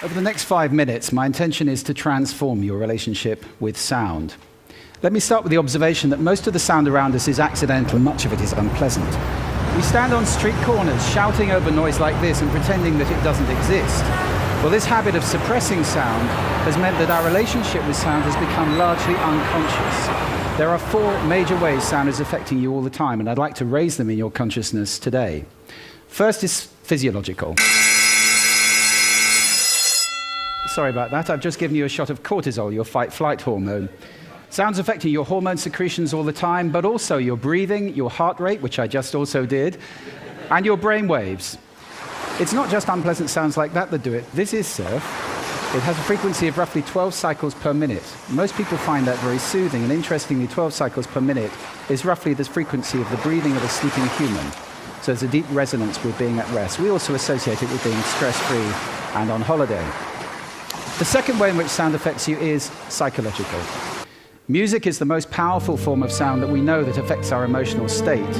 Over the next 5 minutes, my intention is to transform your relationship with sound. Let me start with the observation that most of the sound around us is accidental, and much of it is unpleasant. We stand on street corners shouting over noise like this and pretending that it doesn't exist. Well, this habit of suppressing sound has meant that our relationship with sound has become largely unconscious. There are 4 major ways sound is affecting you all the time, and I'd like to raise them in your consciousness today. First is physiological. Sorry about that, I've just given you a shot of cortisol, your fight-flight hormone. Sound's affecting your hormone secretions all the time, but also your breathing, your heart rate, which I just also did, and your brain waves. It's not just unpleasant sounds like that do it. This is surf. It has a frequency of roughly 12 cycles per minute. Most people find that very soothing, and interestingly, 12 cycles per minute is roughly the frequency of the breathing of a sleeping human. So there's a deep resonance with being at rest. We also associate it with being stress-free and on holiday. The second way in which sound affects you is psychological. Music is the most powerful form of sound that we know that affects our emotional state.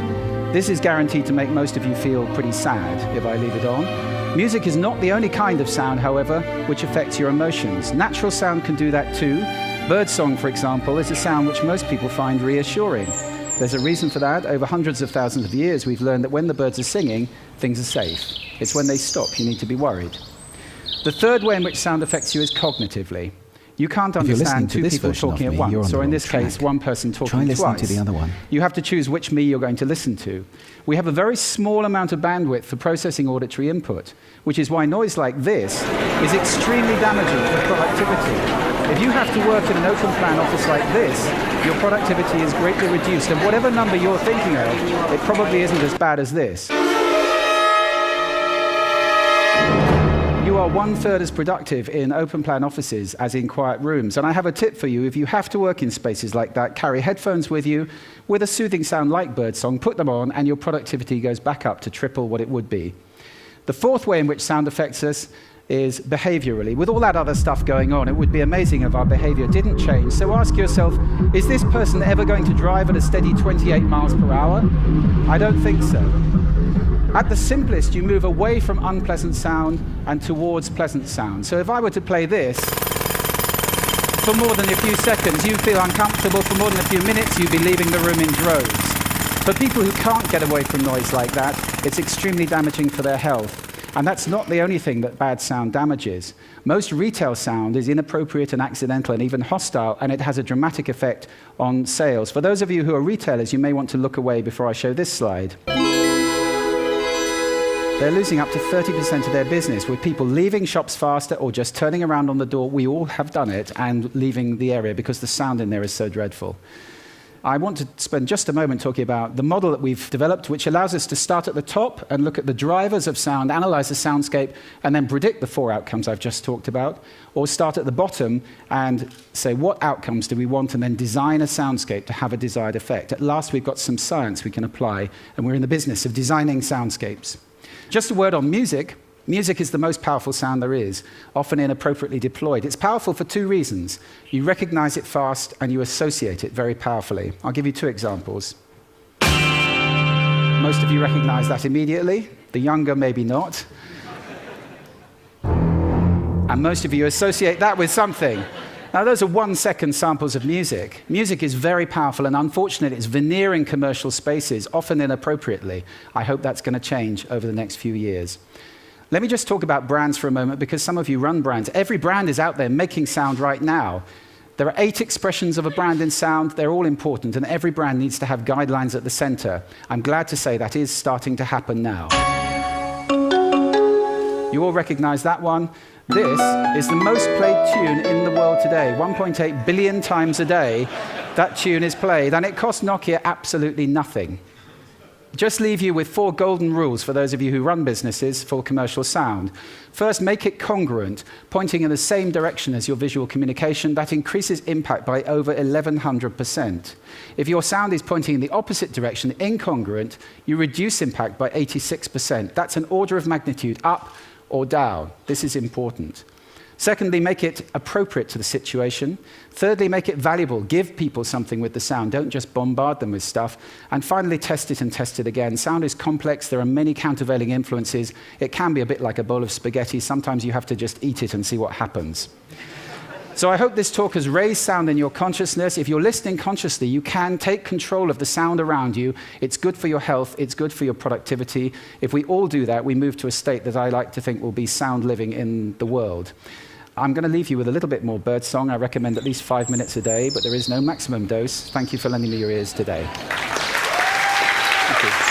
This is guaranteed to make most of you feel pretty sad if I leave it on. Music is not the only kind of sound, however, which affects your emotions. Natural sound can do that too. Birdsong, for example, is a sound which most people find reassuring. There's a reason for that. Over hundreds of thousands of years, we've learned that when the birds are singing, things are safe. It's when they stop you need to be worried. The third way in which sound affects you is cognitively. You can't understand 2 people talking at once, or in this case, 1 person talking twice. To the other one. You have to choose which me you're going to listen to. We have a very small amount of bandwidth for processing auditory input, which is why noise like this is extremely damaging for productivity. If you have to work in an open-plan office like this, your productivity is greatly reduced, and whatever number you're thinking of, it probably isn't as bad as this. You are 1/3 as productive in open-plan offices as in quiet rooms. And I have a tip for you. If you have to work in spaces like that, carry headphones with you with a soothing sound like birdsong, put them on, and your productivity goes back up to triple what it would be. The fourth way in which sound affects us is behaviorally. With all that other stuff going on, it would be amazing if our behavior didn't change. So ask yourself, is this person ever going to drive at a steady 28 miles per hour? I don't think so. At the simplest, you move away from unpleasant sound and towards pleasant sound. So if I were to play this, for more than a few seconds, you'd feel uncomfortable. For more than a few minutes, you'd be leaving the room in droves. For people who can't get away from noise like that, it's extremely damaging for their health. And that's not the only thing that bad sound damages. Most retail sound is inappropriate and accidental and even hostile, and it has a dramatic effect on sales. For those of you who are retailers, you may want to look away before I show this slide. They're losing up to 30% of their business, with people leaving shops faster or just turning around on the door. We all have done it, and leaving the area because the sound in there is so dreadful. I want to spend just a moment talking about the model that we've developed, which allows us to start at the top and look at the drivers of sound, analyze the soundscape, and then predict the 4 outcomes I've just talked about, or start at the bottom and say what outcomes do we want, and then design a soundscape to have a desired effect. At last, we've got some science we can apply, and we're in the business of designing soundscapes. Just a word on music. Music is the most powerful sound there is, often inappropriately deployed. It's powerful for 2 reasons. You recognize it fast, and you associate it very powerfully. I'll give you 2 examples. Most of you recognize that immediately. The younger, maybe not. And most of you associate that with something. Now, those are 1-second samples of music. Music is very powerful, and unfortunately, it's veneering commercial spaces, often inappropriately. I hope that's going to change over the next few years. Let me just talk about brands for a moment, because some of you run brands. Every brand is out there making sound right now. There are 8 expressions of a brand in sound. They're all important, and every brand needs to have guidelines at the center. I'm glad to say that is starting to happen now. You all recognize that one. This is the most played tune in the world today. 1.8 billion times a day, that tune is played, and it costs Nokia absolutely nothing. Just leave you with 4 golden rules for those of you who run businesses for commercial sound. First, make it congruent, pointing in the same direction as your visual communication. That increases impact by over 1,100%. If your sound is pointing in the opposite direction, incongruent, you reduce impact by 86%. That's an order of magnitude up or down. This is important. Secondly, make it appropriate to the situation. Thirdly, make it valuable. Give people something with the sound. Don't just bombard them with stuff. And finally, test it and test it again. Sound is complex. There are many countervailing influences. It can be a bit like a bowl of spaghetti. Sometimes you have to just eat it and see what happens. So I hope this talk has raised sound in your consciousness. If you're listening consciously, you can take control of the sound around you. It's good for your health. It's good for your productivity. If we all do that, we move to a state that I like to think will be sound living in the world. I'm going to leave you with a little bit more birdsong. I recommend at least 5 minutes a day, but there is no maximum dose. Thank you for lending me your ears today. Thank you.